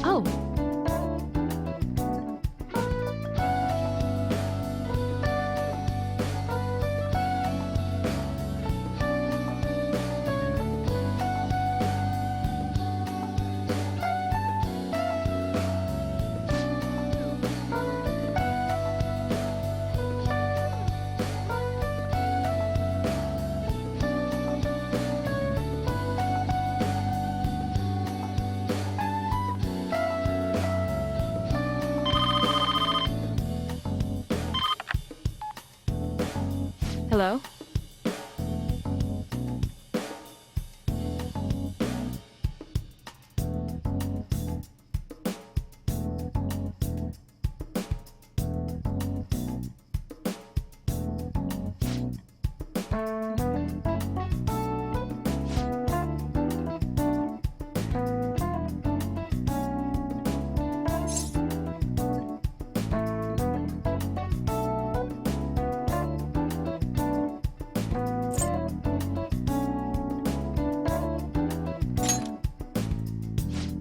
Oh, hello?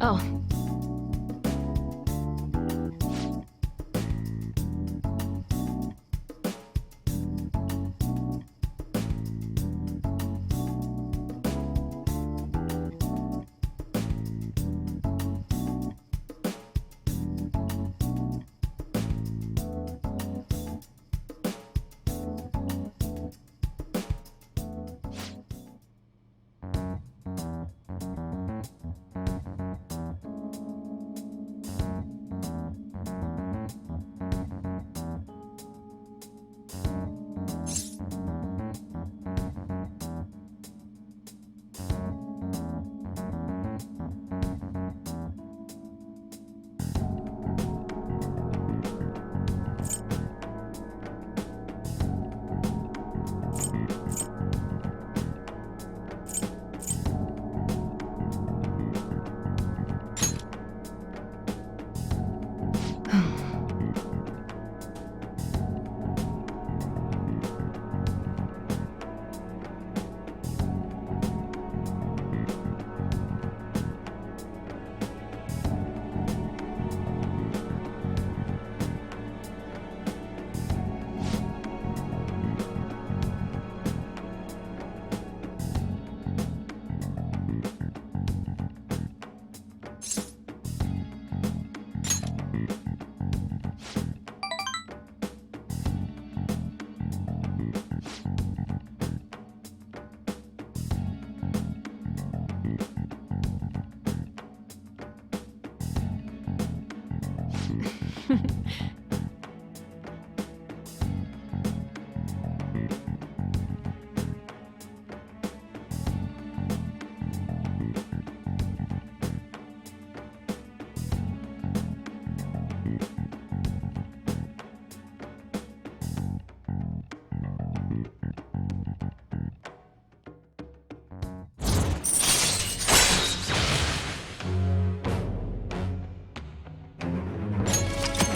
Oh.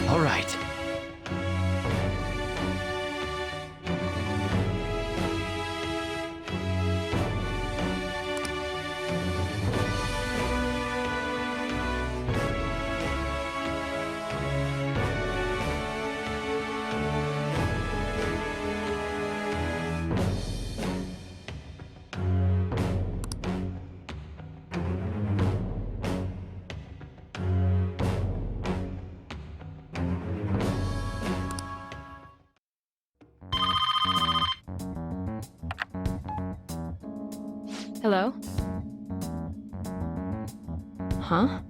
All right. Hello? Huh?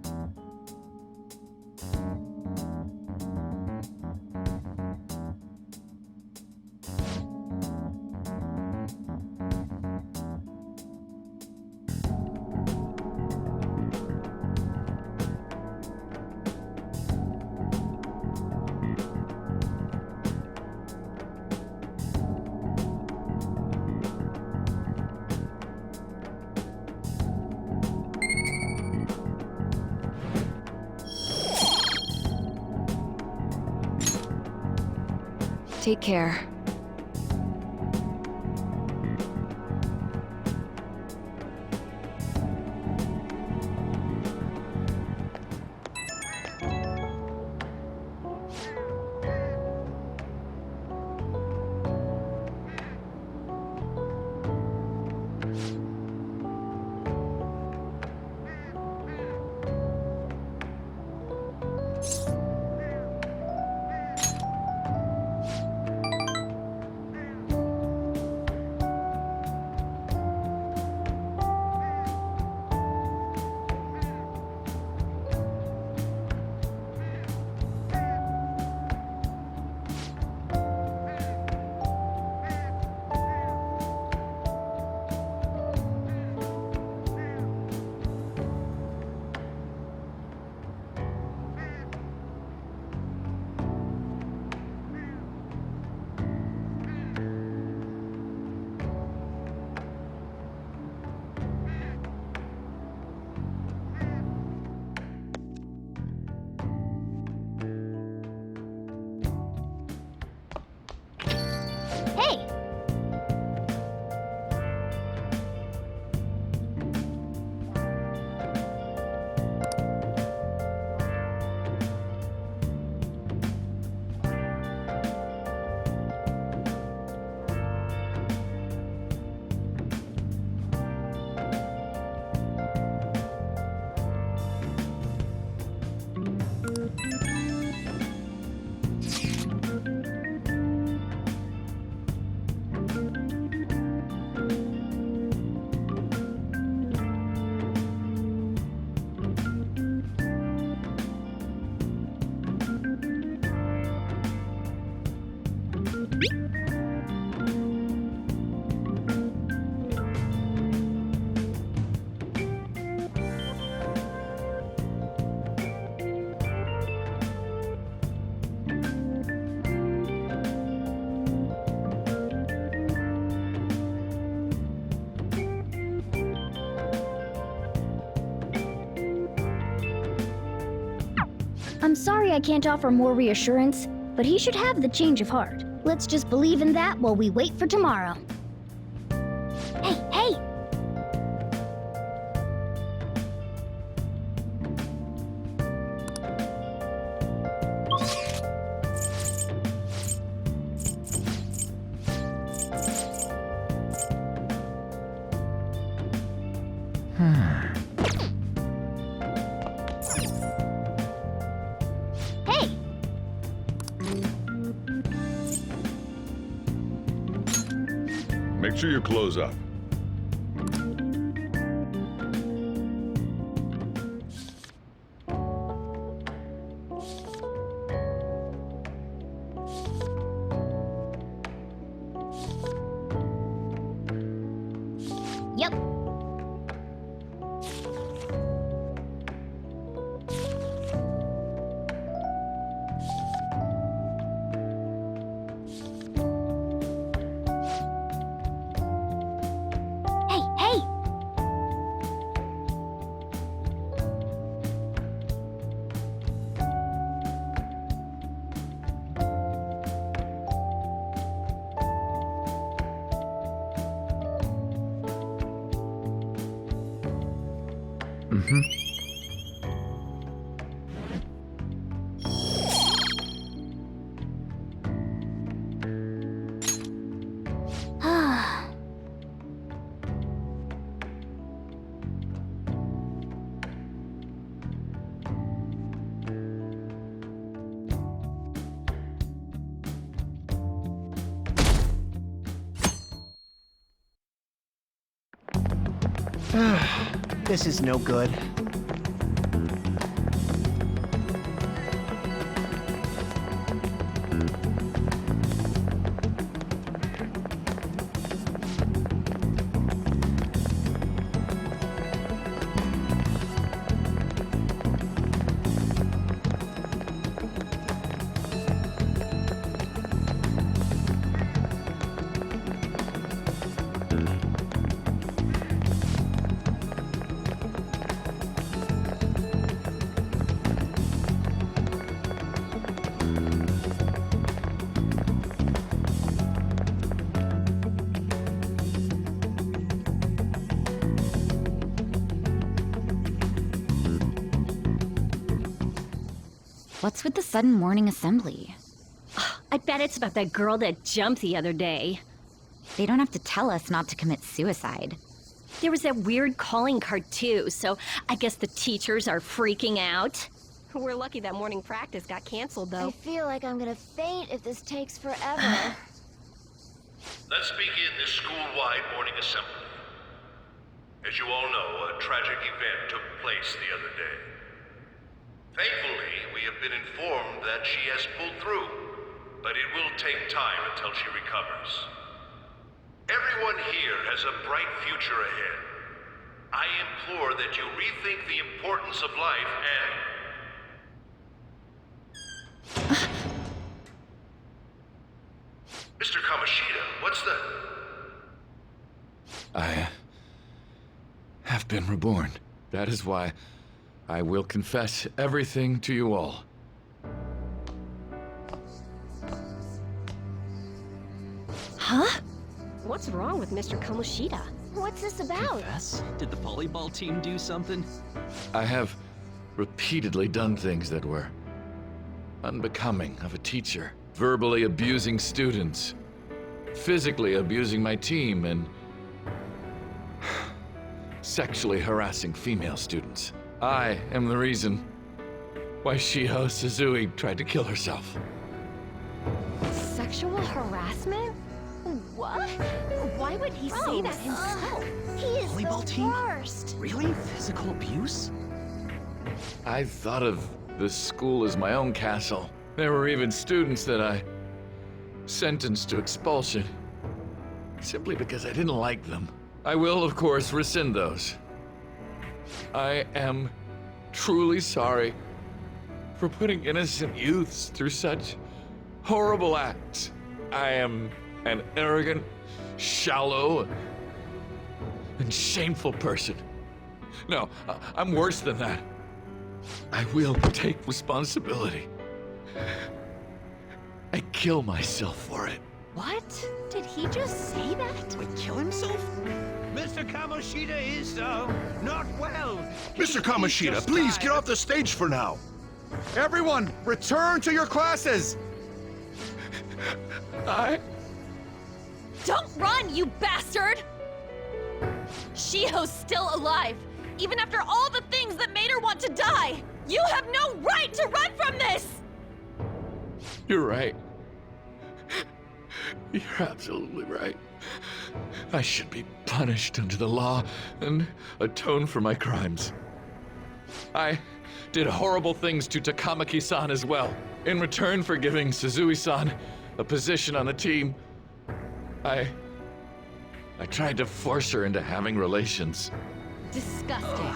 Take care. I'm sorry I can't offer more reassurance, but he should have the change of heart. Let's just believe in that while we wait for tomorrow. Hey, hey! Hey! Make sure you close up. Yep. Hey, hey! Ah. This is no good. What's with the sudden morning assembly? I bet it's about that girl that jumped the other day. They don't have to tell us not to commit suicide. There was that weird calling card too, so I guess the teachers are freaking out. We're lucky that morning practice got canceled I though. feel like I'm gonna faint if this takes forever. Let's begin this school-wide morning assembly. As you all know, a tragic event took place the other day. Thankfully, we have been informed that she has pulled through, but it will take time until she recovers. Everyone here has a bright future ahead. I implore that you rethink the importance of life and... Mr. Kamoshida, what's the... I have been reborn. That is why I will confess everything to you all. Huh? What's wrong with Mr. Kamoshida? What's this about? Confess? Did the volleyball team do something? I have repeatedly done things that were unbecoming of a teacher. Verbally abusing students, physically abusing my team, and sexually harassing female students. I am the reason why Shiho Suzui tried to kill herself. Sexual harassment? What? Why would he say that himself? He is Volleyball the team? worst. Really? Physical abuse? I thought of the school as my own castle. There were even students that I sentenced to expulsion, simply because I didn't like them. I will, of course, rescind those. I am truly sorry for putting innocent youths through such horrible acts. I am an arrogant, shallow, and shameful person. No, I'm worse than that. I will take responsibility. I kill myself for it. What? Did he just say that? Wait, kill himself? Mr. Kamoshida is, not well. Mr. Kamoshida, please get off the stage for now. Everyone, return to your classes! Don't run, you bastard! Shiho's still alive, even after all the things that made her want to die! You have no right to run from this! You're right. You're absolutely right. I should be punished under the law and atone for my crimes. I did horrible things to Takamaki-san as well. In return for giving Suzui-san a position on the team, I tried to force her into having relations. Disgusting.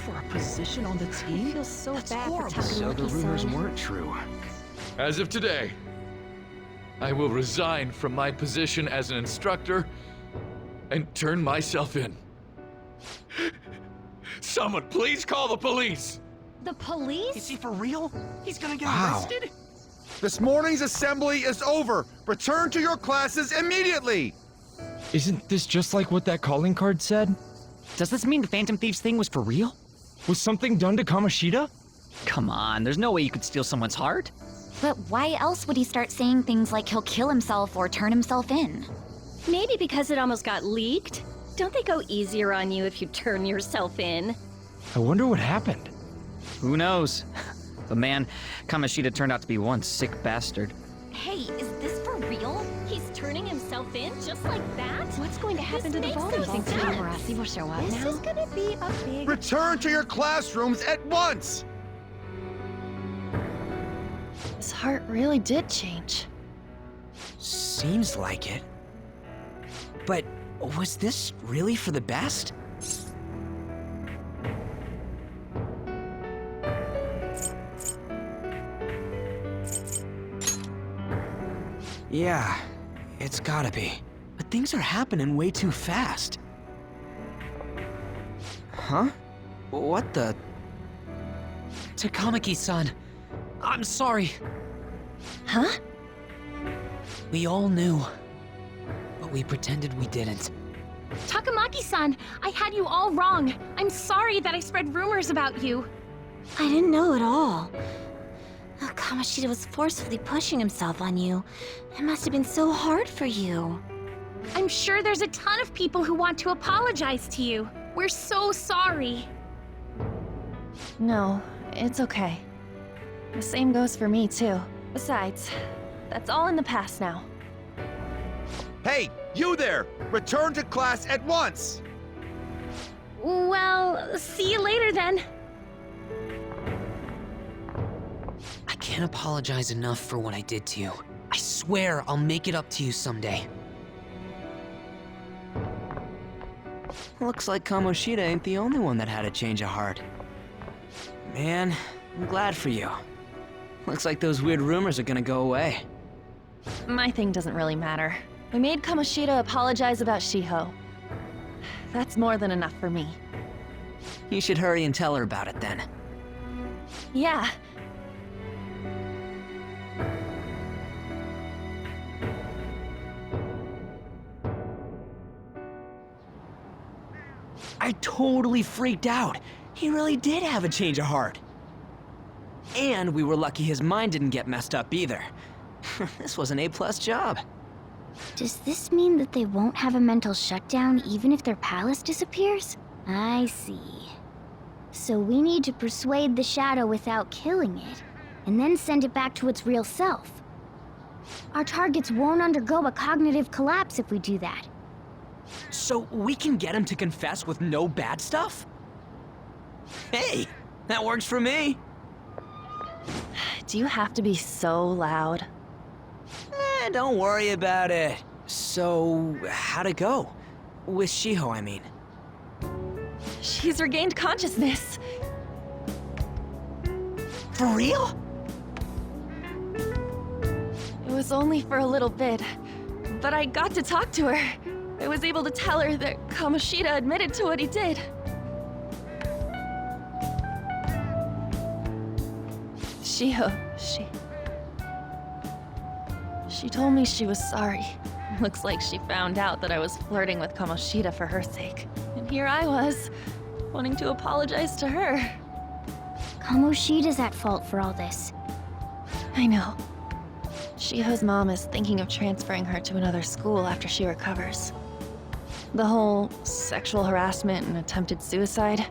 For a position on the team? I feel so That's bad horrible. for So the Takamaki-san. rumors weren't true. As of today, I will resign from my position as an instructor and turn myself in. Someone please call the police! The police? Is he for real? He's gonna get Wow. arrested? This morning's assembly is over. Return to your classes immediately! Isn't this just like what that calling card said? Does this mean the Phantom Thieves thing was for real? Was something done to Kamoshida? Come on, there's no way you could steal someone's heart. But why else would he start saying things like he'll kill himself or turn himself in? Maybe because it almost got leaked. Don't they go easier on you if you turn yourself in? I wonder what happened. Who knows? But man, Kamoshida turned out to be one sick bastard. Hey, is this for real? He's turning himself in just like that? What's going to happen to the volleyball team? This is gonna be a big... Return to your classrooms at once! His heart really did change. Seems like it. But was this really for the best? Yeah, it's gotta be. But things are happening way too fast. Huh? What the? Takamaki-san, I'm sorry. Huh? We all knew, but we pretended we didn't. Takamaki-san, I had you all wrong. I'm sorry that I spread rumors about you. I didn't know at all. Kamoshida was forcefully pushing himself on you. It must have been so hard for you. I'm sure there's a ton of people who want to apologize to you. We're so sorry. No, it's okay. The same goes for me, too. Besides, that's all in the past now. Hey, you there! Return to class at once! Well, see you later then. I can't apologize enough for what I did to you. I swear I'll make it up to you someday. Looks like Kamoshida ain't the only one that had a change of heart. Man, I'm glad for you. Looks like those weird rumors are gonna go away. My thing doesn't really matter. I made Kamoshida apologize about Shiho. That's more than enough for me. You should hurry and tell her about it then. Yeah. I totally freaked out. He really did have a change of heart. And we were lucky his mind didn't get messed up either. This was an A+ job. Does this mean that they won't have a mental shutdown even if their palace disappears? I see. So we need to persuade the shadow without killing it, and then send it back to its real self. Our targets won't undergo a cognitive collapse if we do that. So we can get him to confess with no bad stuff? Hey, that works for me. Do you have to be so loud? Don't worry about it. So, how'd it go? With Shiho, I mean. She's regained consciousness. For real? It was only for a little bit, but I got to talk to her. I was able to tell her that Kamoshida admitted to what he did. Shiho, She told me she was sorry. Looks like she found out that I was flirting with Kamoshida for her sake. And here I was, wanting to apologize to her. Kamoshida's at fault for all this. I know. Shiho's mom is thinking of transferring her to another school after she recovers. The whole sexual harassment and attempted suicide,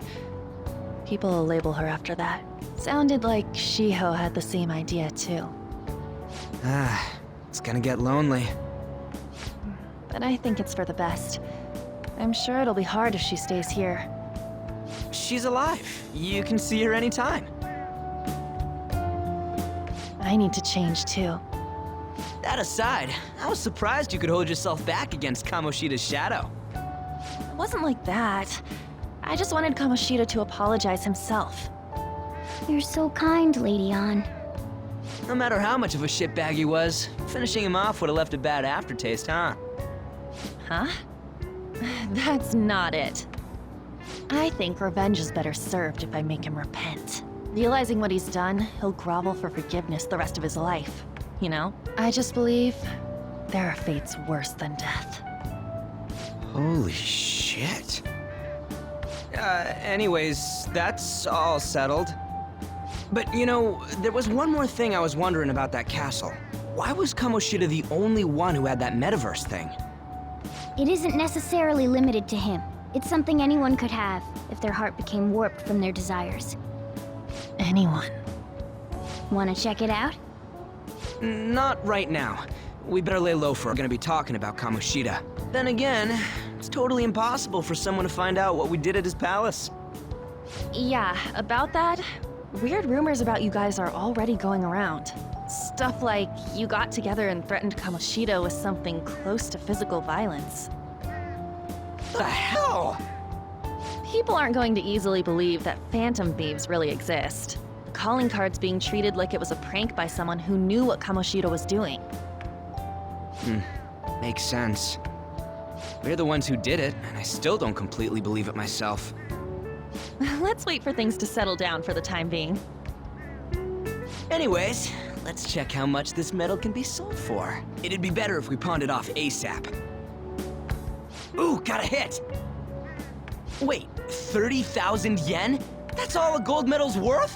people will label her after that. Sounded like Shiho had the same idea too. It's gonna get lonely. But I think it's for the best. I'm sure it'll be hard if she stays here. She's alive. You can see her anytime. I need to change too. That aside, I was surprised you could hold yourself back against Kamoshida's shadow. It wasn't like that. I just wanted Kamoshida to apologize himself. You're so kind, Lady Ann. No matter how much of a shitbag he was, finishing him off would have left a bad aftertaste, huh? Huh? That's not it. I think revenge is better served if I make him repent. Realizing what he's done, he'll grovel for forgiveness the rest of his life. You know? I just believe there are fates worse than death. Holy shit. Anyways, that's all settled. But you know, there was one more thing I was wondering about that castle. Why was Kamoshida the only one who had that metaverse thing? It isn't necessarily limited to him. It's something anyone could have, if their heart became warped from their desires. Anyone. Wanna check it out? Not right now. We better lay low for we're gonna be talking about Kamoshida. Then again, it's totally impossible for someone to find out what we did at his palace. Yeah, about that, weird rumors about you guys are already going around. Stuff like you got together and threatened Kamoshida with something close to physical violence. The hell? People aren't going to easily believe that phantom thieves really exist. The calling card's being treated like it was a prank by someone who knew what Kamoshida was doing. Makes sense. We're the ones who did it, and I still don't completely believe it myself. Let's wait for things to settle down for the time being. Anyways, let's check how much this metal can be sold for. It'd be better if we pawned it off ASAP. Ooh, got a hit! Wait, 30,000 yen? That's all a gold medal's worth?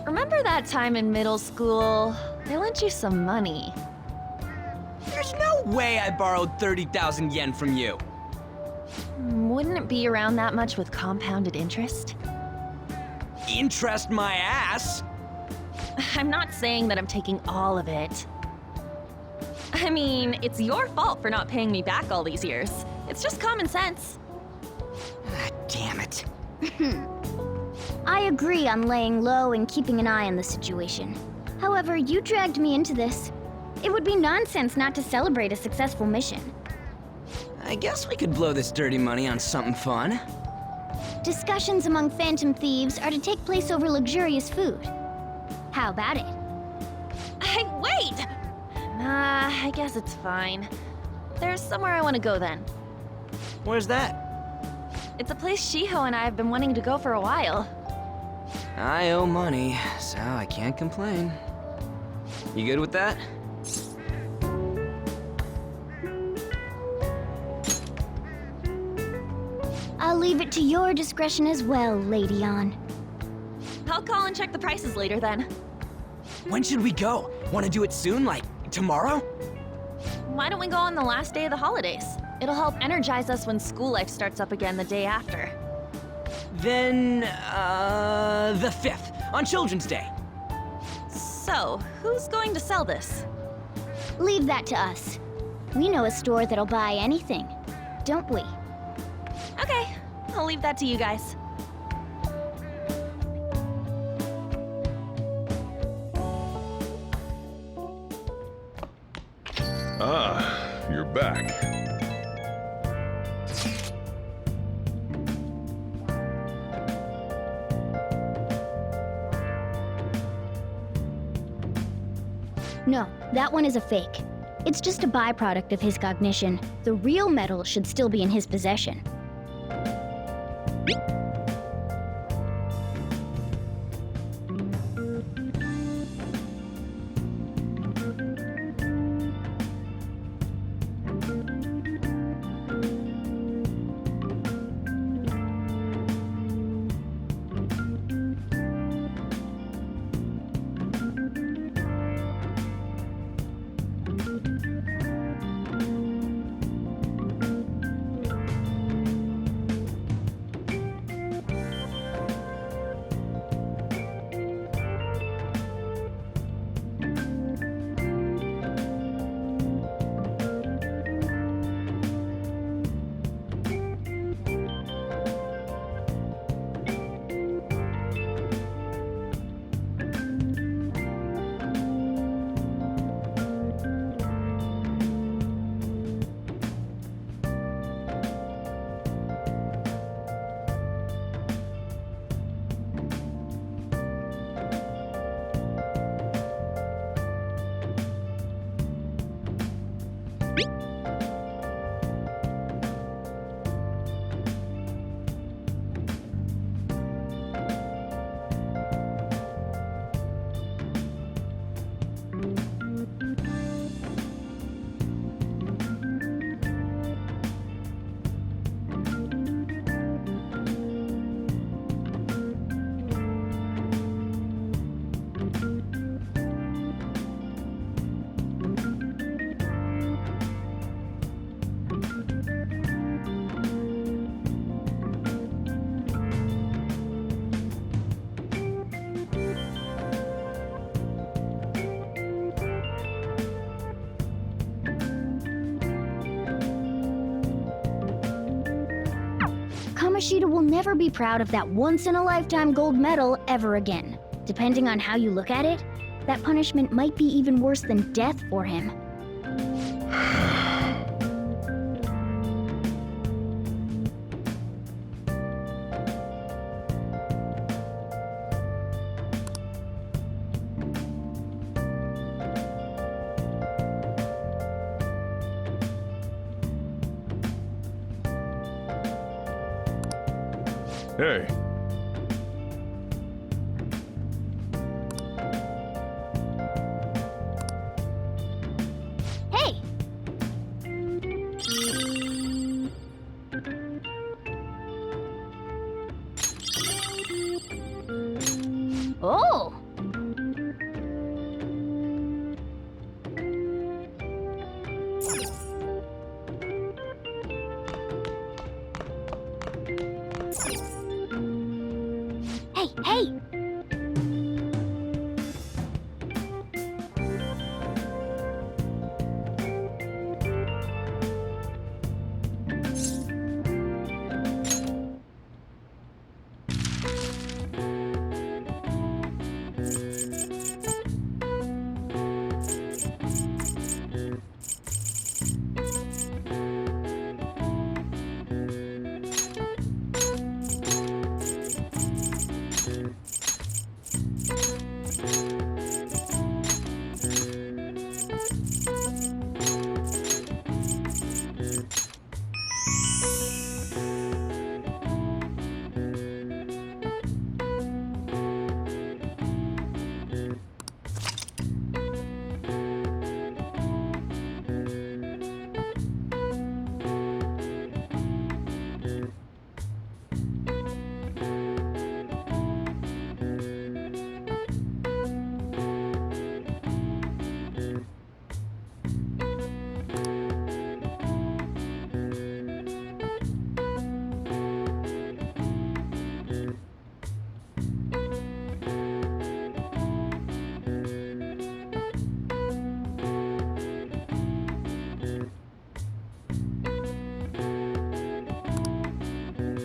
Remember that time in middle school? I lent you some money. There's no way I borrowed 30,000 yen from you. Wouldn't it be around that much with compounded interest? Interest my ass? I'm not saying that I'm taking all of it. I mean, it's your fault for not paying me back all these years. It's just common sense. Ah, damn it. I agree on laying low and keeping an eye on the situation. However, you dragged me into this. It would be nonsense not to celebrate a successful mission. I guess we could blow this dirty money on something fun. Discussions among phantom thieves are to take place over luxurious food. How about it? Hey, wait! Nah, I guess it's fine. There's somewhere I want to go then. Where's that? It's a place Shiho and I have been wanting to go for a while. I owe money, so I can't complain. You good with that? I'll leave it to your discretion as well, Lady Ann. I'll call and check the prices later then. When should we go? Want to do it soon, like tomorrow? Why don't we go on the last day of the holidays? It'll help energize us when school life starts up again the day after. Then, the 5th, on Children's Day. So, who's going to sell this? Leave that to us. We know a store that'll buy anything, don't we? Okay, I'll leave that to you guys. Ah, you're back. No, that one is a fake. It's just a byproduct of his cognition. The real metal should still be in his possession. Kamoshida will never be proud of that once-in-a-lifetime gold medal ever again. Depending on how you look at it, that punishment might be even worse than death for him. Hey. Hey! Oh! Hey, hey!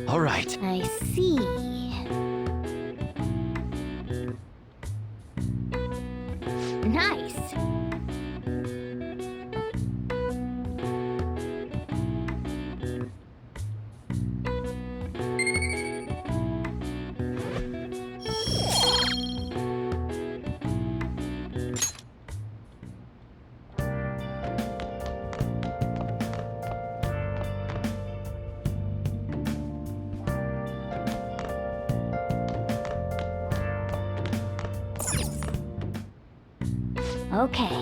All right. I see. Nice. Okay.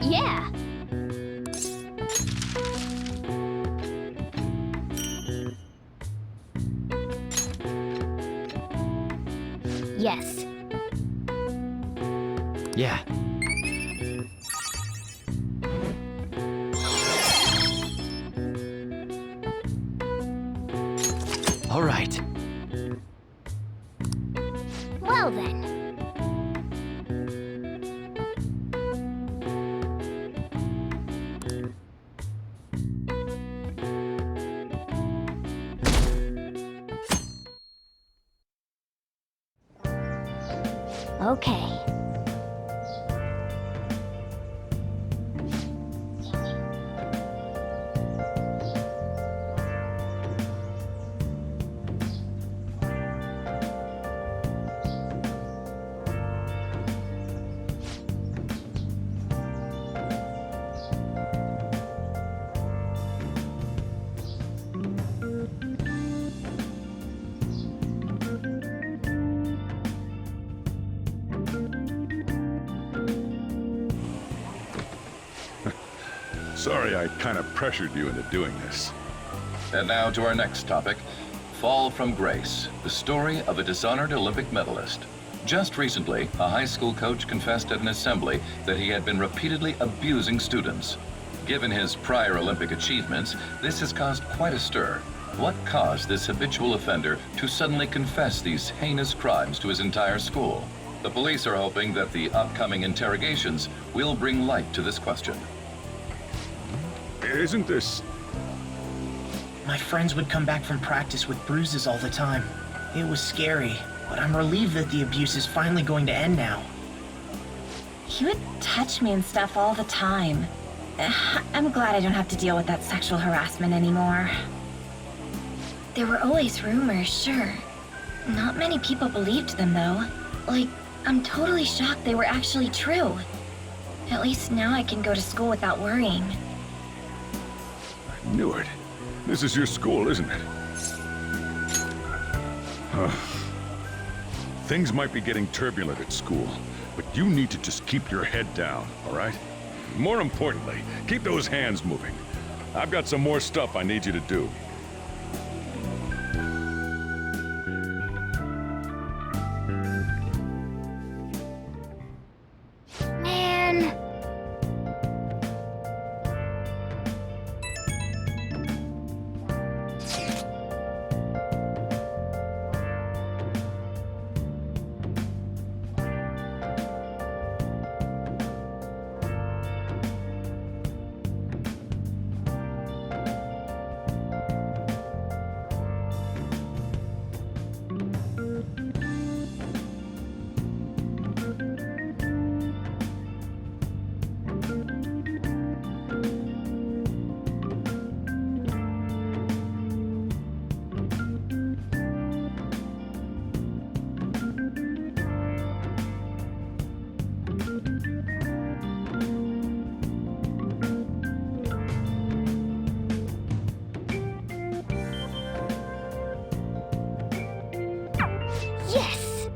Yeah. Yes. Yeah. All right. Well then. Okay. Sorry I kind of pressured you into doing this. And now to our next topic, Fall from Grace, the story of a dishonored Olympic medalist. Just recently, a high school coach confessed at an assembly that he had been repeatedly abusing students. Given his prior Olympic achievements, this has caused quite a stir. What caused this habitual offender to suddenly confess these heinous crimes to his entire school? The police are hoping that the upcoming interrogations will bring light to this question. Isn't this... My friends would come back from practice with bruises all the time. It was scary, but I'm relieved that the abuse is finally going to end now. He would touch me and stuff all the time. I'm glad I don't have to deal with that sexual harassment anymore. There were always rumors, sure. Not many people believed them, though. Like, I'm totally shocked they were actually true. At least now I can go to school without worrying. I knew it. This is your school, isn't it? Things might be getting turbulent at school, but you need to just keep your head down, all right? More importantly, keep those hands moving. I've got some more stuff I need you to do. Man. Yes!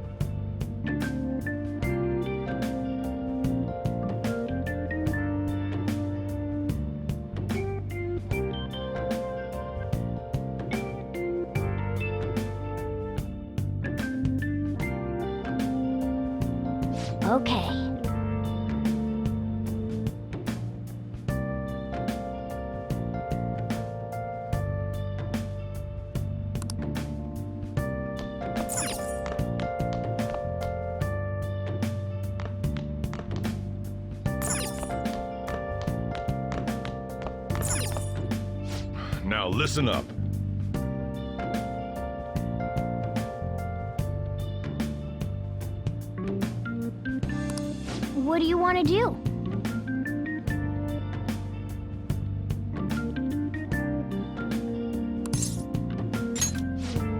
Okay. Now listen up. What do you want to do?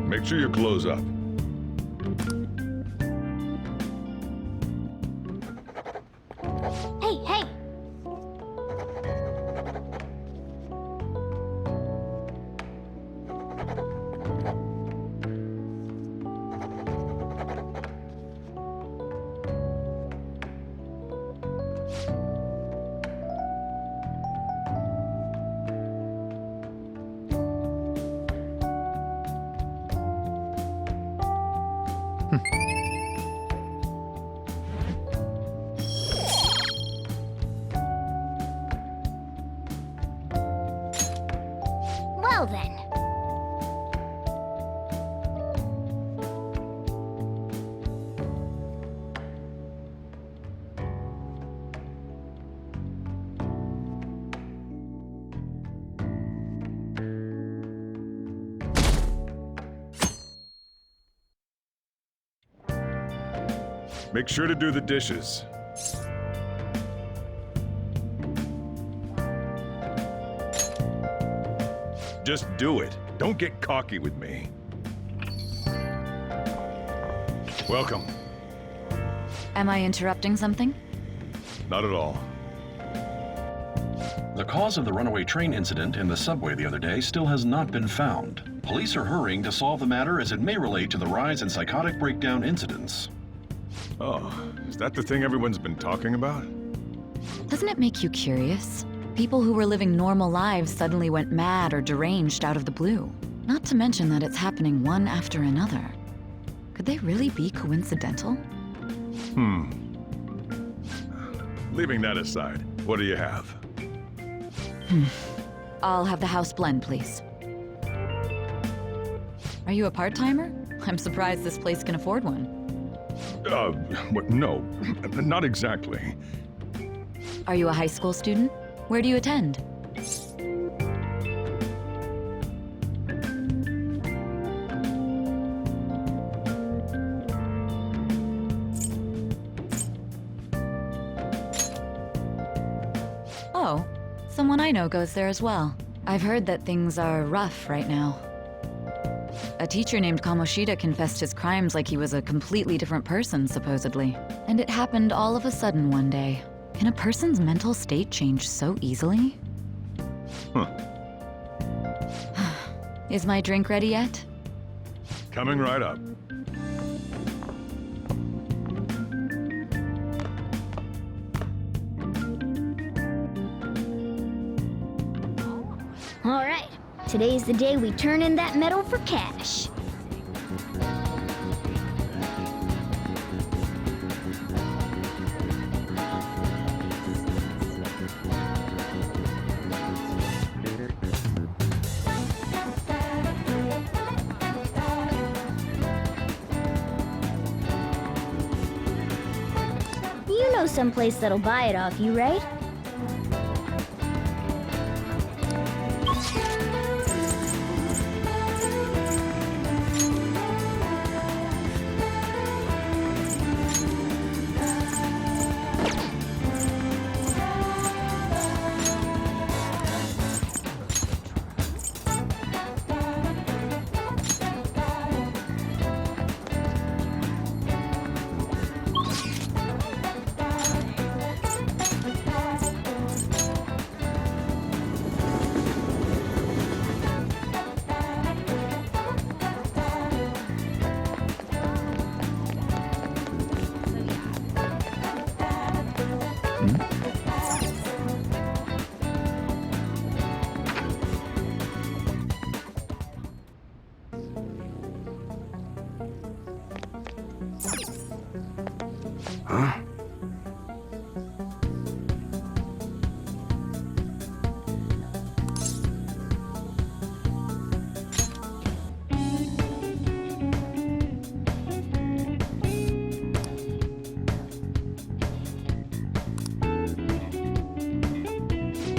Make sure you close up. Hey, hey! Well then. Make sure to do the dishes. Just do it. Don't get cocky with me. Welcome. Am I interrupting something? Not at all. The cause of the runaway train incident in the subway the other day still has not been found. Police are hurrying to solve the matter as it may relate to the rise in psychotic breakdown incidents. Oh, is that the thing everyone's been talking about? Doesn't it make you curious? People who were living normal lives suddenly went mad or deranged out of the blue. Not to mention that it's happening one after another. Could they really be coincidental? Leaving that aside, what do you have? I'll have the house blend, please. Are you a part-timer? I'm surprised this place can afford one. No, not exactly. Are you a high school student? Where do you attend? Oh, someone I know goes there as well. I've heard that things are rough right now. A teacher named Kamoshida confessed his crimes like he was a completely different person, supposedly. And it happened all of a sudden one day. Can a person's mental state change so easily? Huh. Is my drink ready yet? Coming right up. All right, today's the day we turn in that medal for cash. You know someplace that'll buy it off you, right? Huh?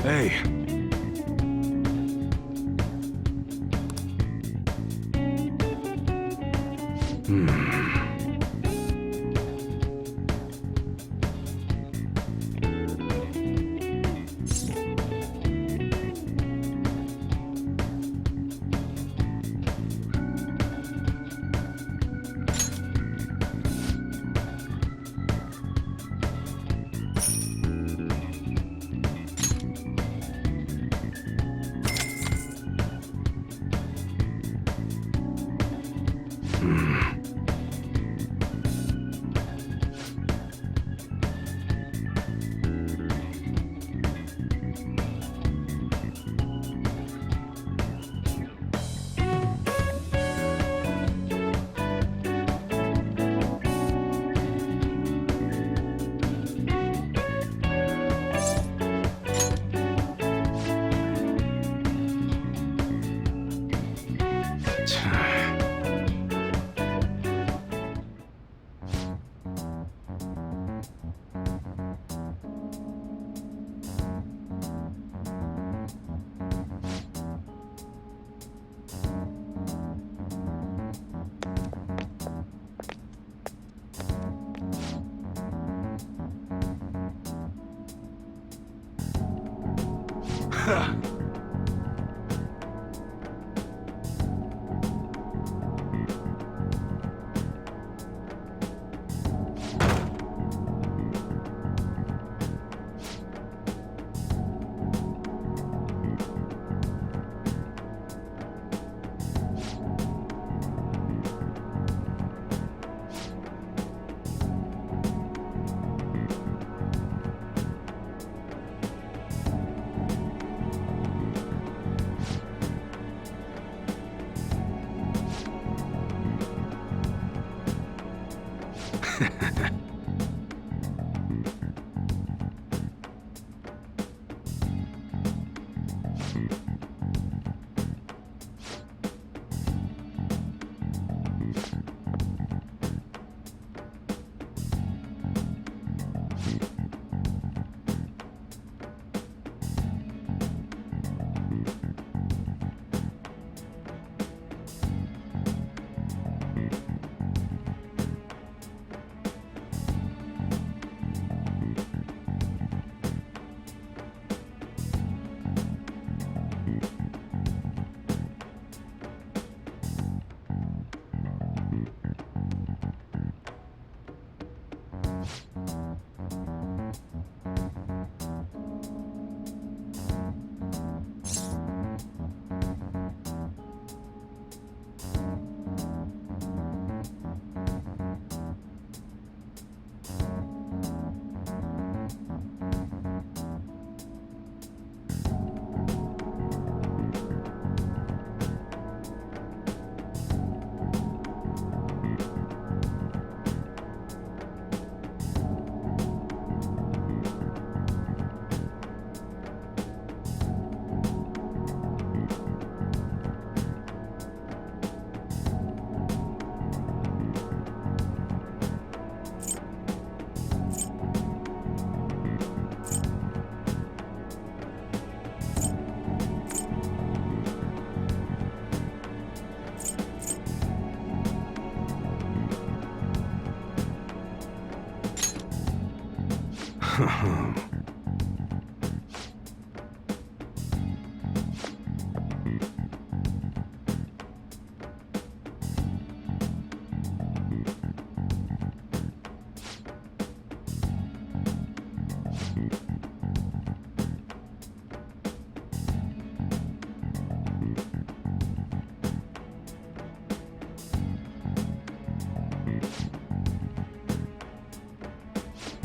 Hey.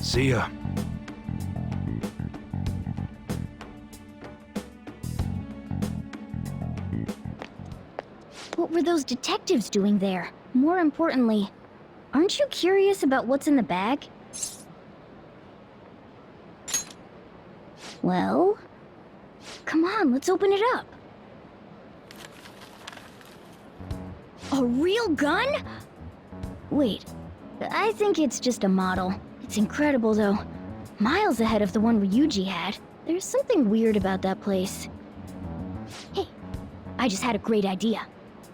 See ya. What were those detectives doing there? More importantly, aren't you curious about what's in the bag? Well, come on, let's open it up. A real gun? Wait, I think it's just a model. It's incredible, though. Miles ahead of the one Ryuji had. There's something weird about that place. Hey, I just had a great idea.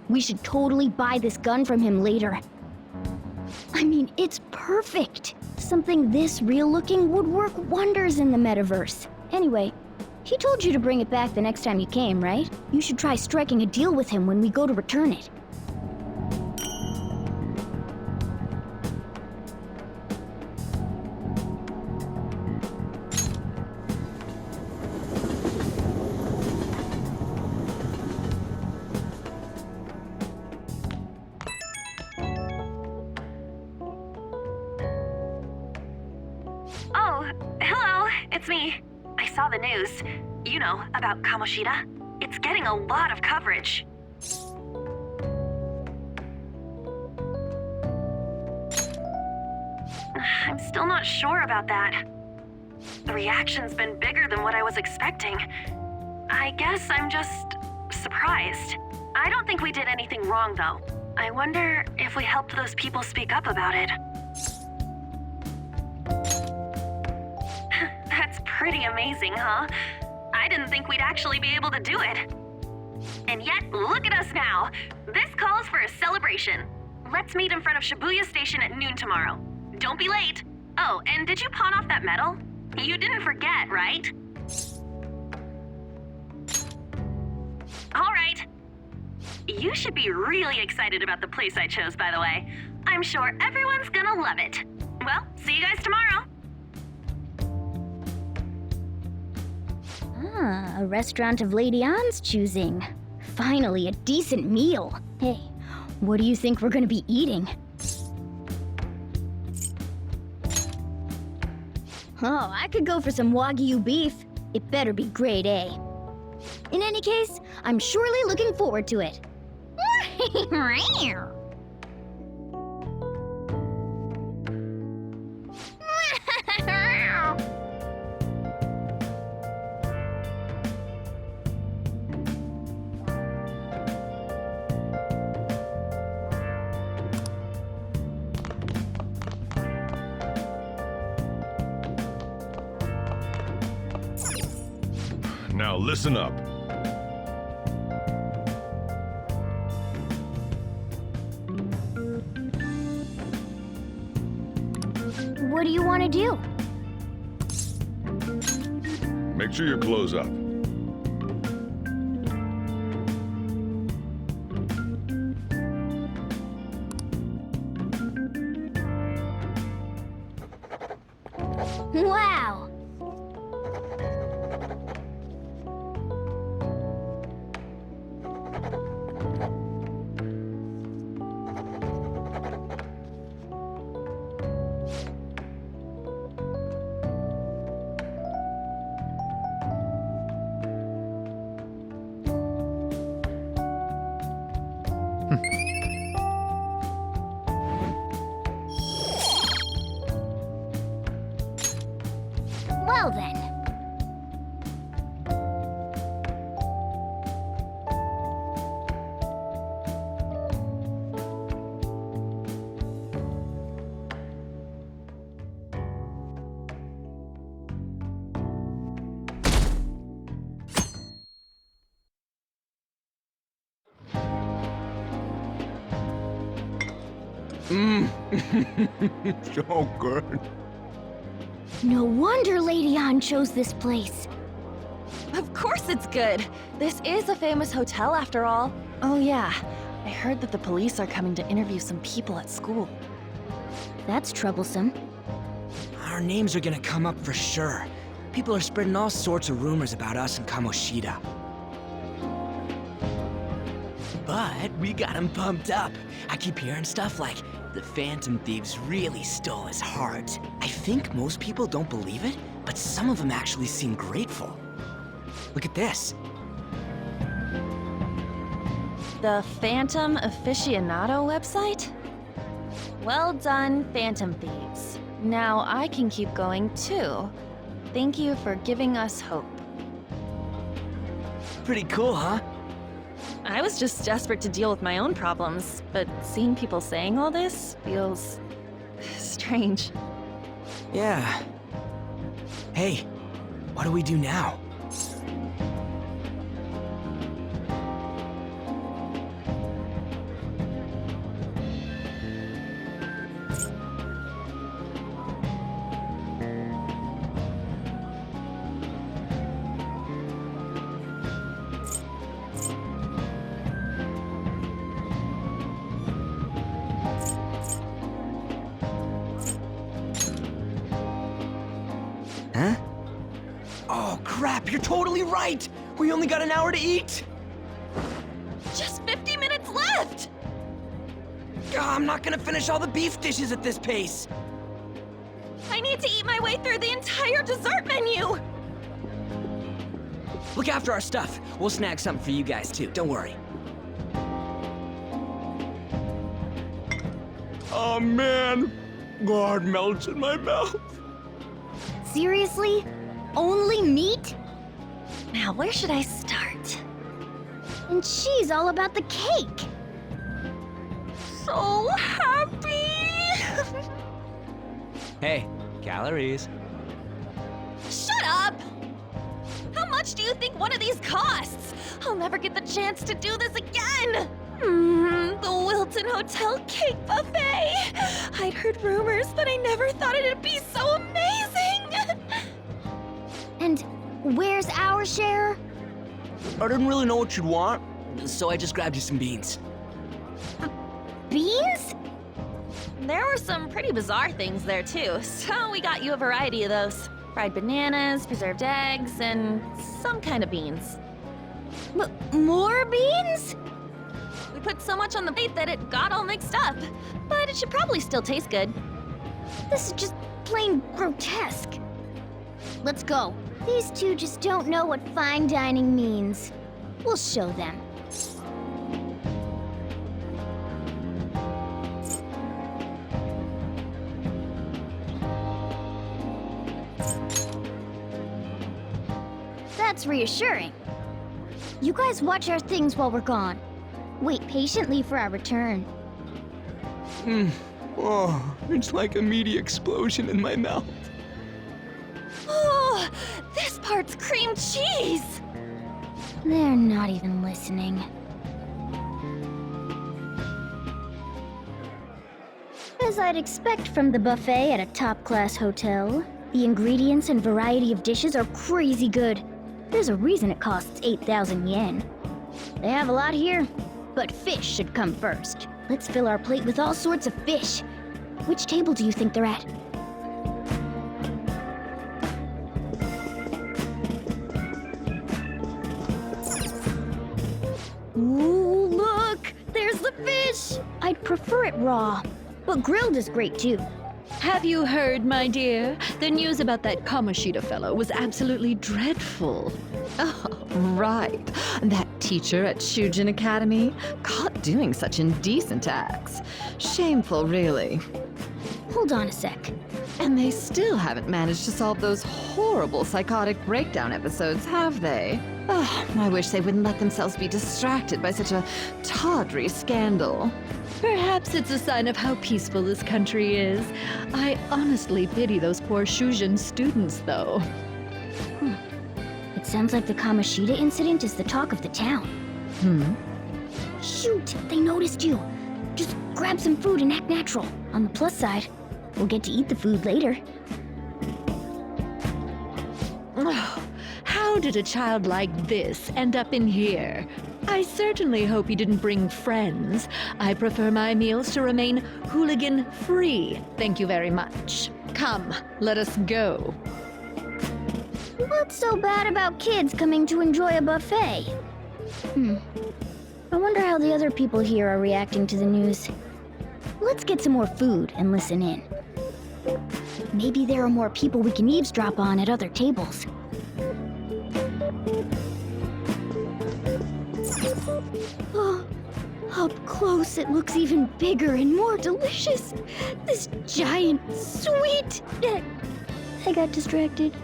We should totally buy this gun from him later. I mean, it's perfect. Something this real-looking would work wonders in the metaverse. Anyway, he told you to bring it back the next time you came, right? You should try striking a deal with him when we go to return it. Oh, hello, it's me. I saw the news. You know, about Kamoshida. It's getting a lot of coverage. I'm still not sure about that. The reaction's been bigger than what I was expecting. I guess I'm just surprised. I don't think we did anything wrong, though. I wonder if we helped those people speak up about it. That's pretty amazing, huh? I didn't think we'd actually be able to do it. And yet, look at us now. This calls for a celebration. Let's meet in front of Shibuya Station at noon tomorrow. Don't be late. Oh, and did you pawn off that medal? You didn't forget, right? All right. You should be really excited about the place I chose, by the way. I'm sure everyone's gonna love it. Well, see you guys tomorrow. Ah, a restaurant of Lady Ann's choosing. Finally, a decent meal. Hey, what do you think we're gonna be eating? Oh, I could go for some Wagyu beef. It better be grade A. In any case, I'm surely looking forward to it. Now listen up. What do you want to do? Make sure your clothes up. Wow! Well then. So good. No wonder Lady An chose this place. Of course it's good. This is a famous hotel after all. Oh yeah, I heard that the police are coming to interview some people at school. That's troublesome. Our names are gonna come up for sure. People are spreading all sorts of rumors about us and Kamoshida. But we got him pumped up. I keep hearing stuff like, the Phantom Thieves really stole his heart. I think most people don't believe it, but some of them actually seem grateful. Look at this. The Phantom Aficionado website? Well done, Phantom Thieves. Now I can keep going too. Thank you for giving us hope. Pretty cool, huh? I was just desperate to deal with my own problems, but seeing people saying all this feels strange. Yeah. Hey, what do we do now? Huh? Oh crap, you're totally right! We only got an hour to eat! Just 50 minutes left! I'm not gonna finish all the beef dishes at this pace! I need to eat my way through the entire dessert menu! Look after our stuff. We'll snag something for you guys too, don't worry. Oh man, God melts in my mouth. Seriously? Only meat? Now, where should I start? And she's all about the cake. So happy! Hey, calories. Shut up! How much do you think one of these costs? I'll never get the chance to do this again! The Wilton Hotel Cake Buffet! I'd heard rumors, but I never thought it'd be so amazing! And where's our share? I didn't really know what you'd want, so I just grabbed you some beans. Beans? There were some pretty bizarre things there too, so we got you a variety of those. Fried bananas, preserved eggs, and some kind of beans. More beans? We put so much on the plate that it got all mixed up, but it should probably still taste good. This is just plain grotesque. Let's go. These two just don't know what fine dining means. We'll show them. That's reassuring. You guys watch our things while we're gone. Wait patiently for our return. Oh, it's like a meaty explosion in my mouth. Oh, this part's cream cheese! They're not even listening. As I'd expect from the buffet at a top-class hotel, the ingredients and variety of dishes are crazy good. There's a reason it costs 8,000 yen. They have a lot here, but fish should come first. Let's fill our plate with all sorts of fish. Which table do you think they're at? Ooh, look! There's the fish! I'd prefer it raw, but grilled is great too. Have you heard, my dear? The news about that Kamoshida fellow was absolutely dreadful. Oh, right. That teacher at Shujin Academy, caught doing such indecent acts. Shameful, really. Hold on a sec. And they still haven't managed to solve those horrible psychotic breakdown episodes, have they? Oh, I wish they wouldn't let themselves be distracted by such a tawdry scandal. Perhaps it's a sign of how peaceful this country is. I honestly pity those poor Shujin students, though. It sounds like the Kamoshida incident is the talk of the town. Shoot, they noticed you. Just grab some food and act natural. On the plus side, we'll get to eat the food later. How did a child like this end up in here? I certainly hope you didn't bring friends. I prefer my meals to remain hooligan-free. Thank you very much. Come, let us go. What's so bad about kids coming to enjoy a buffet? I wonder how the other people here are reacting to the news. Let's get some more food and listen in. Maybe there are more people we can eavesdrop on at other tables. Oh, up close it looks even bigger and more delicious. This giant sweet... I got distracted.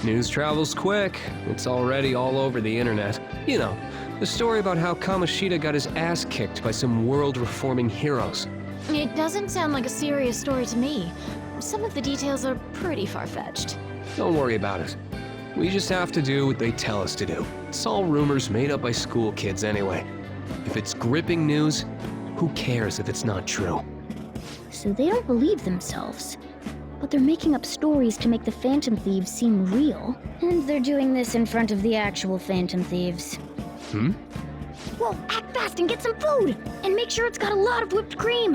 News travels quick. It's already all over the internet. You know, the story about how Kamoshida got his ass kicked by some world-reforming heroes. It doesn't sound like a serious story to me. Some of the details are pretty far-fetched. Don't worry about it. We just have to do what they tell us to do. It's all rumors made up by school kids anyway. If it's gripping news, who cares if it's not true? So they don't believe themselves. But they're making up stories to make the Phantom Thieves seem real. And they're doing this in front of the actual Phantom Thieves. Whoa, act fast and get some food! And make sure it's got a lot of whipped cream!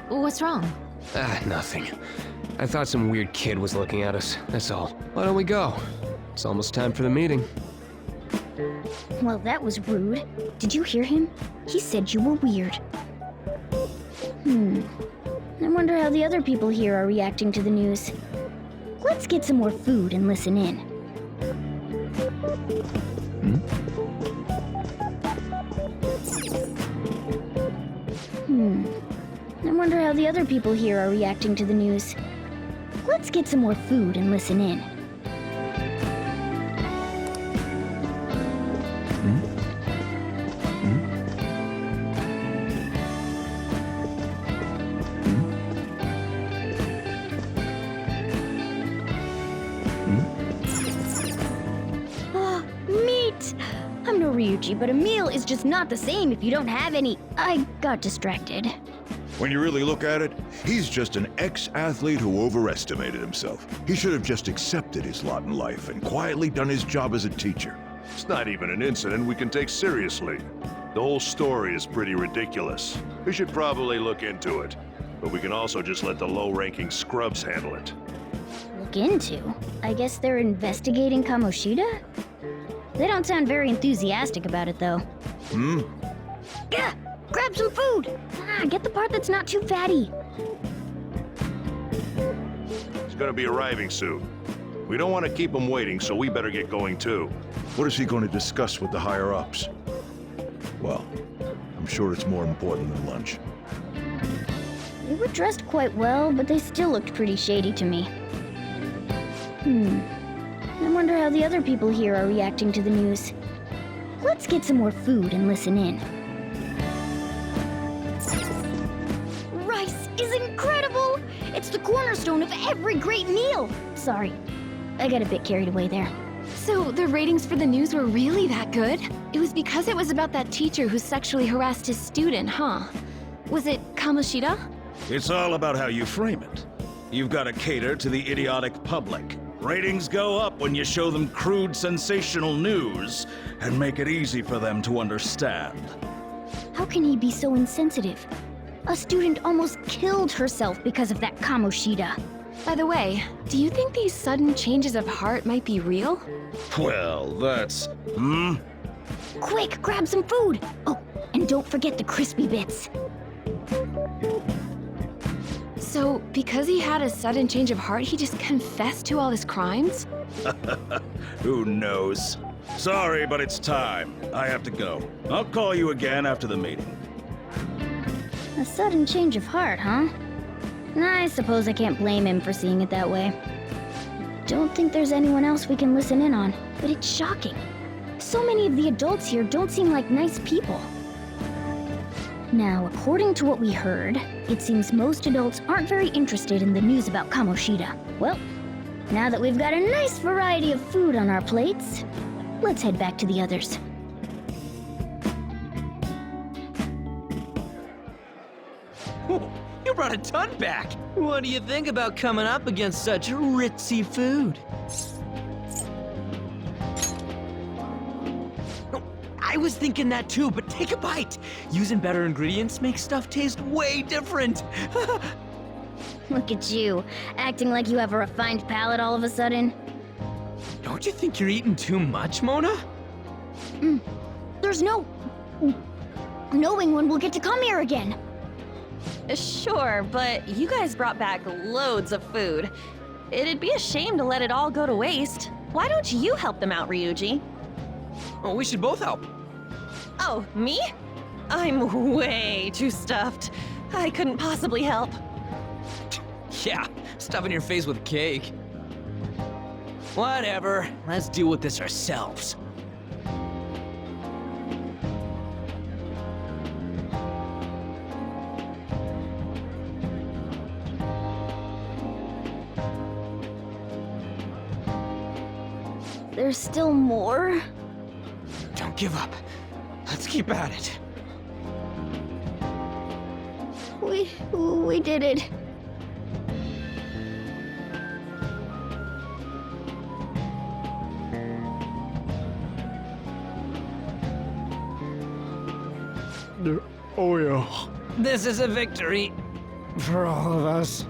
What's wrong? Nothing. I thought some weird kid was looking at us, that's all. Why don't we go? It's almost time for the meeting. Well, that was rude. Did you hear him? He said you were weird. I wonder how the other people here are reacting to the news. Let's get some more food and listen in. I wonder how the other people here are reacting to the news. Let's get some more food and listen in. Meat! I'm no Ryuji, but a meal is just not the same if you don't have any. I got distracted. When you really look at it, he's just an ex-athlete who overestimated himself. He should have just accepted his lot in life and quietly done his job as a teacher. It's not even an incident we can take seriously. The whole story is pretty ridiculous. We should probably look into it. But we can also just let the low-ranking scrubs handle it. Look into? I guess they're investigating Kamoshida? They don't sound very enthusiastic about it, though. Gah! Grab some food! Get the part that's not too fatty. He's gonna be arriving soon. We don't want to keep him waiting, so we better get going too. What is he going to discuss with the higher-ups? Well, I'm sure it's more important than lunch. They were dressed quite well, but they still looked pretty shady to me. I wonder how the other people here are reacting to the news. Let's get some more food and listen in. Rice is incredible! It's the cornerstone of every great meal! Sorry, I got a bit carried away there. So the ratings for the news were really that good? It was because it was about that teacher who sexually harassed his student, huh? Was it Kamoshida? It's all about how you frame it. You've got to cater to the idiotic public. Ratings go up when you show them crude, sensational news and make it easy for them to understand. How can he be so insensitive? A student almost killed herself because of that Kamoshida. By the way, do you think these sudden changes of heart might be real? Well, that's... Quick, grab some food! Oh, and don't forget the crispy bits. So, because he had a sudden change of heart, he just confessed to all his crimes? Who knows? Sorry, but it's time. I have to go. I'll call you again after the meeting. A sudden change of heart, huh? I suppose I can't blame him for seeing it that way. Don't think there's anyone else we can listen in on, but it's shocking. So many of the adults here don't seem like nice people. Now, according to what we heard, it seems most adults aren't very interested in the news about Kamoshida. Well, now that we've got a nice variety of food on our plates, let's head back to the others. You brought a ton back! What do you think about coming up against such ritzy food? I was thinking that too, but take a bite. Using better ingredients makes stuff taste way different. Look at you, acting like you have a refined palate all of a sudden. Don't you think you're eating too much, Mona? There's no knowing when we'll get to come here again. Sure, but you guys brought back loads of food. It'd be a shame to let it all go to waste. Why don't you help them out, Ryuji? Oh, we should both help. Oh, me? I'm way too stuffed. I couldn't possibly help. Yeah, stuffing your face with cake. Whatever, let's deal with this ourselves. There's still more? Don't give up. Let's keep at it. We did it. Oh yeah. This is a victory for all of us.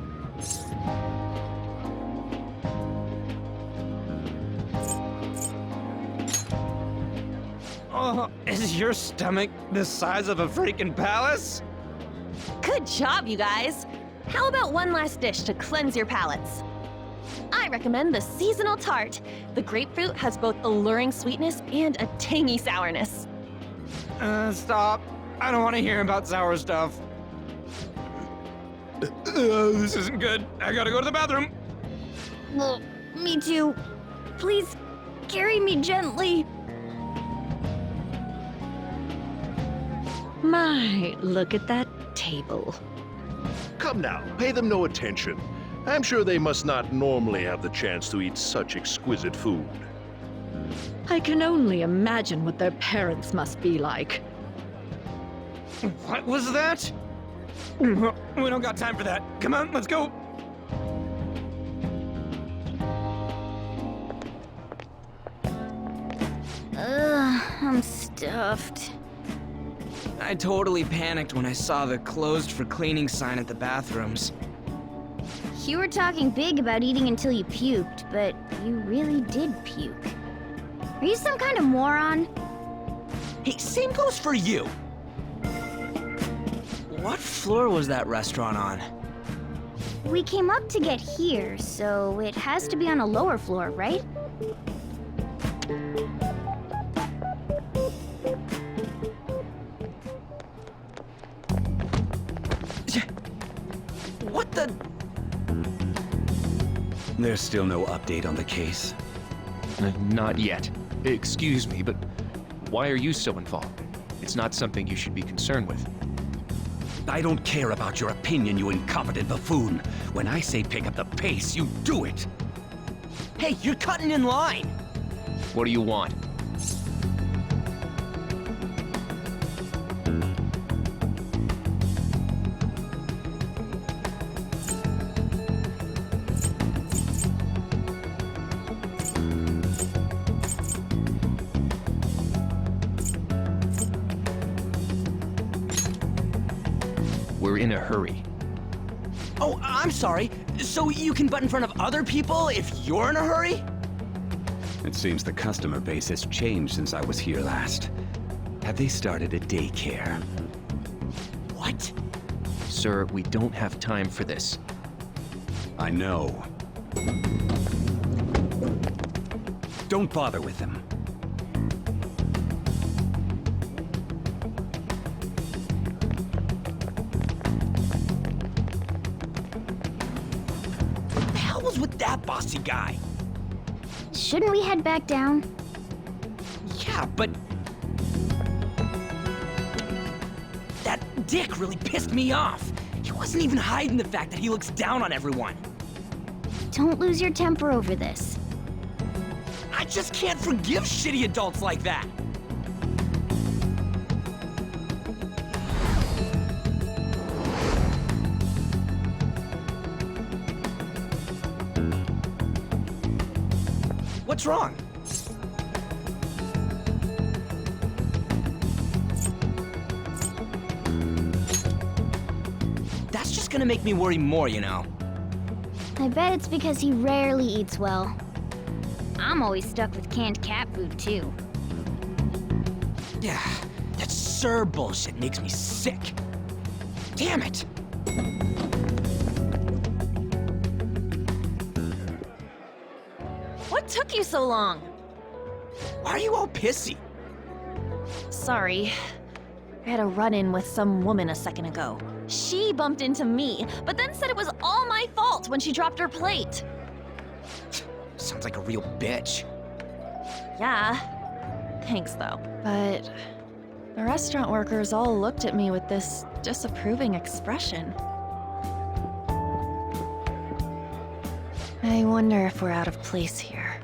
Oh, is your stomach the size of a freaking palace? Good job, you guys. How about one last dish to cleanse your palates? I recommend the seasonal tart. The grapefruit has both alluring sweetness and a tangy sourness. Stop. I don't want to hear about sour stuff. This isn't good. I gotta go to the bathroom. Well, me too. Please, carry me gently. My, look at that table. Come now, pay them no attention. I'm sure they must not normally have the chance to eat such exquisite food. I can only imagine what their parents must be like. What was that? We don't got time for that. Come on, let's go. I'm stuffed. I totally panicked when I saw the closed for cleaning sign at the bathrooms. You were talking big about eating until you puked, but you really did puke. Are you some kind of moron? Hey, same goes for you. What floor was that restaurant on? We came up to get here, so it has to be on a lower floor, right? What the? There's still no update on the case. Not yet. Excuse me, but why are you so involved? It's not something you should be concerned with. I don't care about your opinion, you incompetent buffoon. When I say pick up the pace, you do it. Hey, you're cutting in line. What do you want? We're in a hurry. Oh, I'm sorry. So you can butt in front of other people if you're in a hurry? It seems the customer base has changed since I was here last. Have they started a daycare? What? Sir, we don't have time for this. I know. Don't bother with them. What the hell was with that bossy guy? Shouldn't we head back down? Yeah, but... that dick really pissed me off. He wasn't even hiding the fact that he looks down on everyone. Don't lose your temper over this. I just can't forgive shitty adults like that. What's wrong? gonna make me worry more, you know. I bet it's because he rarely eats well. I'm always stuck with canned cat food, too. Yeah, that sir bullshit makes me sick. Damn it! What took you so long? Why are you all pissy? Sorry. I had a run-in with some woman a second ago. She bumped into me, but then said it was all my fault when she dropped her plate. Sounds like a real bitch. Yeah. Thanks, though. But the restaurant workers all looked at me with this disapproving expression. I wonder if we're out of place here.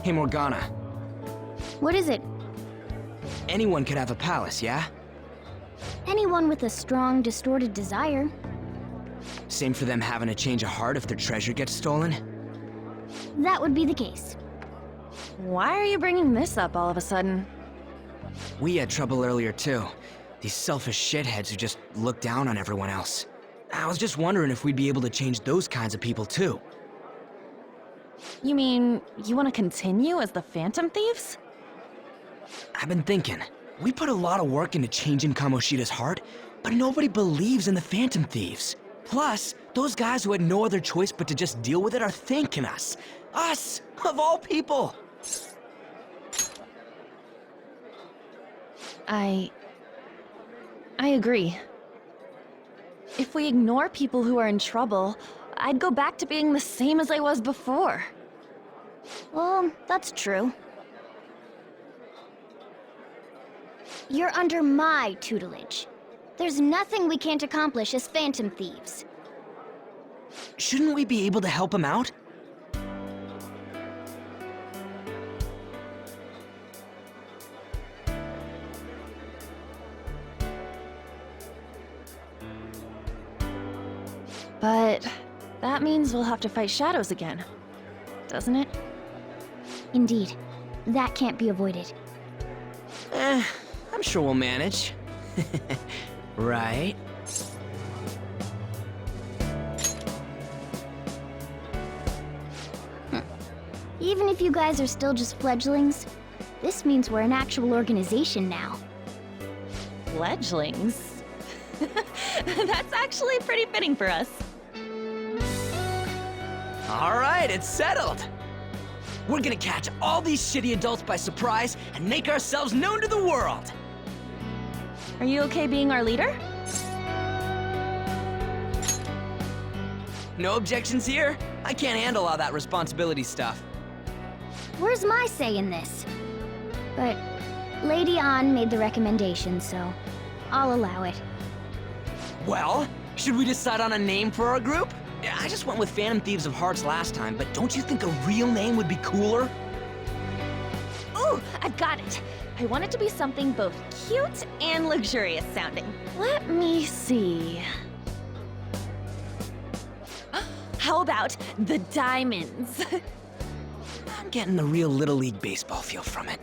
Hey, Morgana. What is it? Anyone could have a palace, yeah? Anyone with a strong, distorted desire. Same for them having a change of heart if their treasure gets stolen? That would be the case. Why are you bringing this up all of a sudden? We had trouble earlier, too. These selfish shitheads who just look down on everyone else. I was just wondering if we'd be able to change those kinds of people, too. You mean, you want to continue as the Phantom Thieves? I've been thinking. We put a lot of work into changing Kamoshida's heart, but nobody believes in the Phantom Thieves. Plus, those guys who had no other choice but to just deal with it are thanking us. Us, of all people! I agree. If we ignore people who are in trouble, I'd go back to being the same as I was before. Well, that's true. You're under my tutelage. There's nothing we can't accomplish as Phantom Thieves. Shouldn't we be able to help him out? But that means we'll have to fight shadows again, doesn't it? Indeed. That can't be avoided. I'm sure we'll manage. Right? Even if you guys are still just fledglings, this means we're an actual organization now. Fledglings? That's actually pretty fitting for us. All right, it's settled. We're gonna catch all these shitty adults by surprise and make ourselves known to the world. Are you okay being our leader? No objections here? I can't handle all that responsibility stuff. Where's my say in this? But Lady An made the recommendation, so I'll allow it. Well, should we decide on a name for our group? Yeah, I just went with Phantom Thieves of Hearts last time, but don't you think a real name would be cooler? Ooh, I've got it. I want it to be something both cute and luxurious sounding. Let me see. How about the Diamonds? I'm getting the real Little League Baseball feel from it.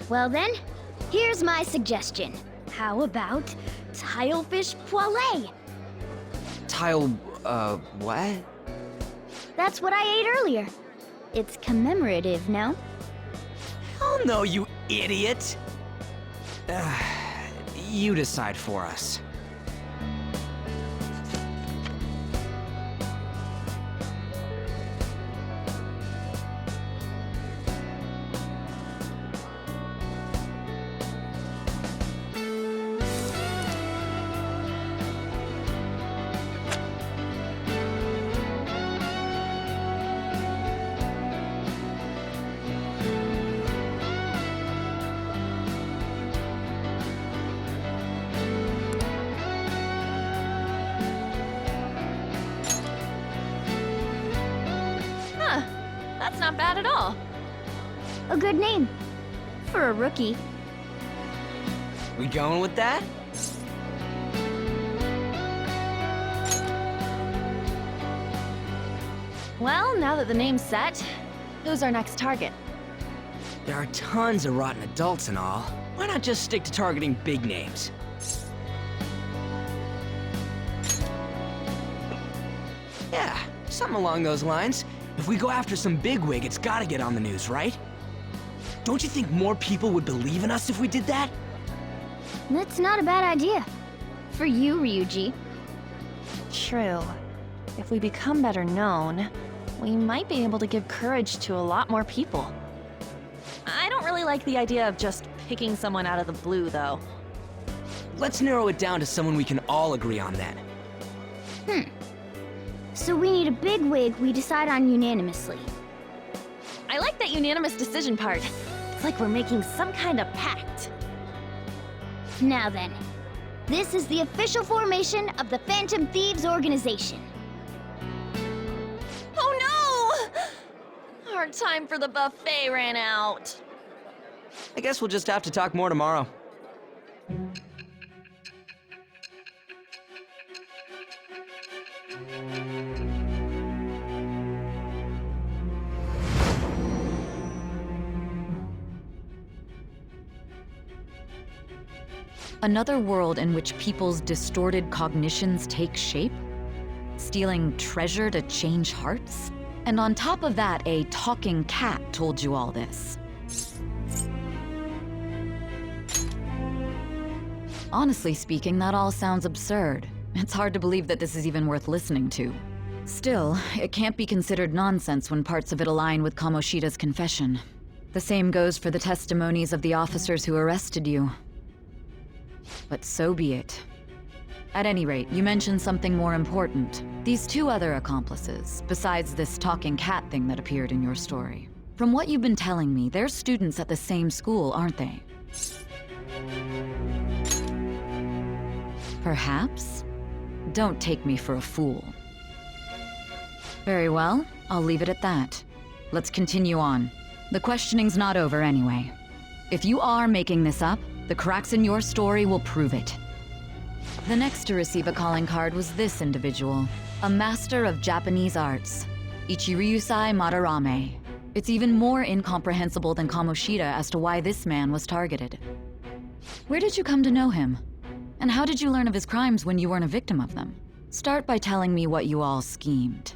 Well then, here's my suggestion. How about Tilefish Poêlée? What? That's what I ate earlier. It's commemorative, no? Hell no, you idiot! You decide for us. That's not bad at all. A good name. For a rookie. We going with that? Well, now that the name's set, who's our next target? There are tons of rotten adults and all. Why not just stick to targeting big names? Yeah, something along those lines. If we go after some bigwig, it's gotta get on the news, right? Don't you think more people would believe in us if we did that? That's not a bad idea. For you, Ryuji. True. If we become better known, we might be able to give courage to a lot more people. I don't really like the idea of just picking someone out of the blue, though. Let's narrow it down to someone we can all agree on then. So we need a bigwig we decide on unanimously. I like that unanimous decision part. It's like we're making some kind of pact. Now then, this is the official formation of the Phantom Thieves organization. Oh no! Our time for the buffet ran out. I guess we'll just have to talk more tomorrow. Another world in which people's distorted cognitions take shape? Stealing treasure to change hearts? And on top of that, a talking cat told you all this. Honestly speaking, that all sounds absurd. It's hard to believe that this is even worth listening to. Still, it can't be considered nonsense when parts of it align with Kamoshida's confession. The same goes for the testimonies of the officers who arrested you. But so be it. At any rate, you mentioned something more important. These two other accomplices, besides this talking cat thing that appeared in your story. From what you've been telling me, they're students at the same school, aren't they? Perhaps? Don't take me for a fool. Very well, I'll leave it at that. Let's continue on. The questioning's not over anyway. If you are making this up, the cracks in your story will prove it. The next to receive a calling card was this individual, a master of Japanese arts, Ichiryusai Madarame. It's even more incomprehensible than Kamoshida as to why this man was targeted. Where did you come to know him? And how did you learn of his crimes when you weren't a victim of them? Start by telling me what you all schemed.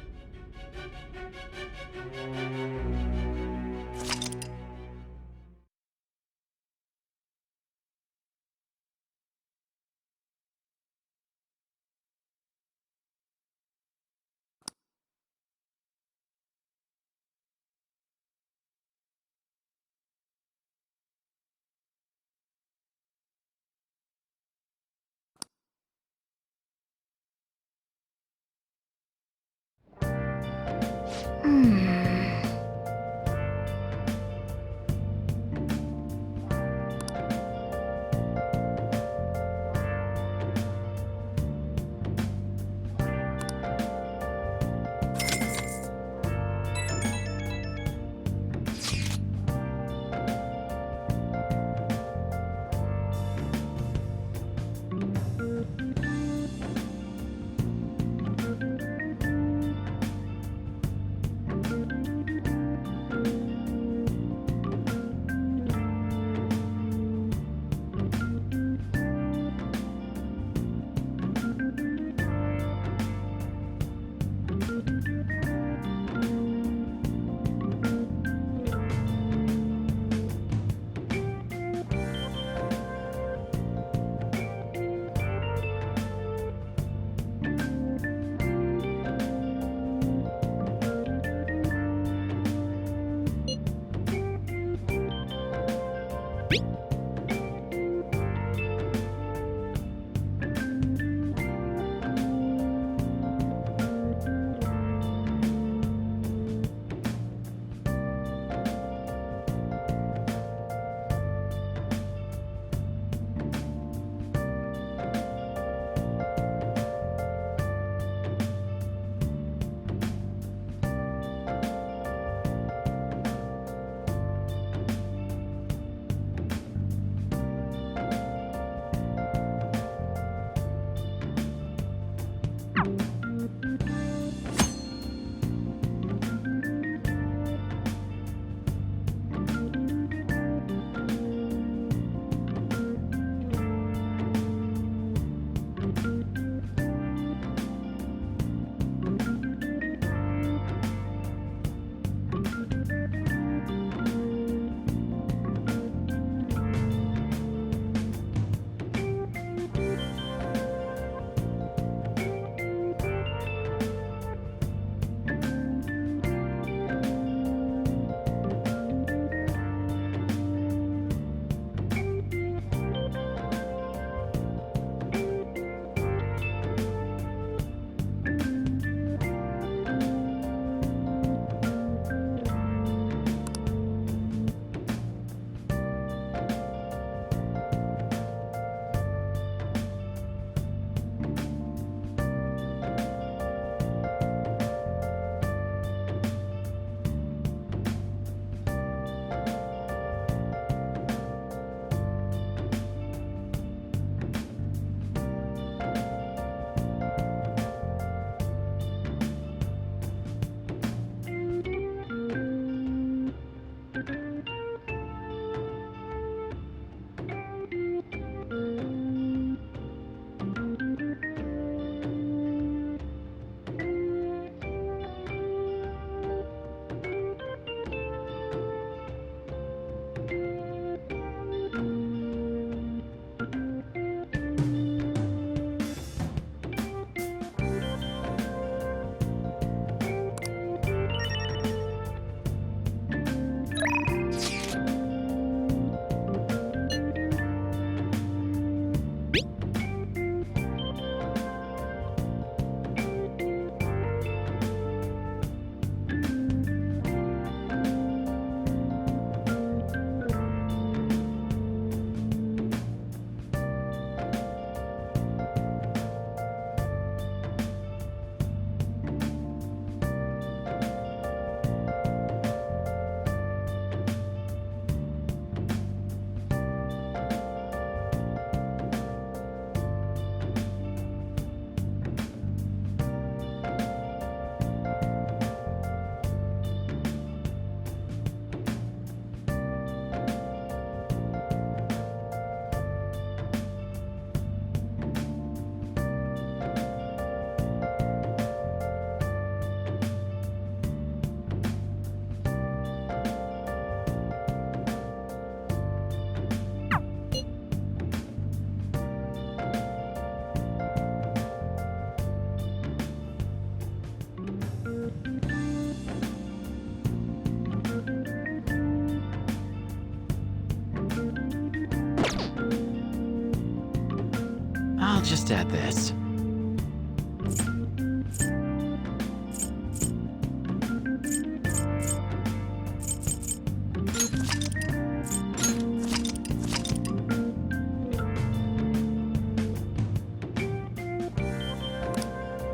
best at this.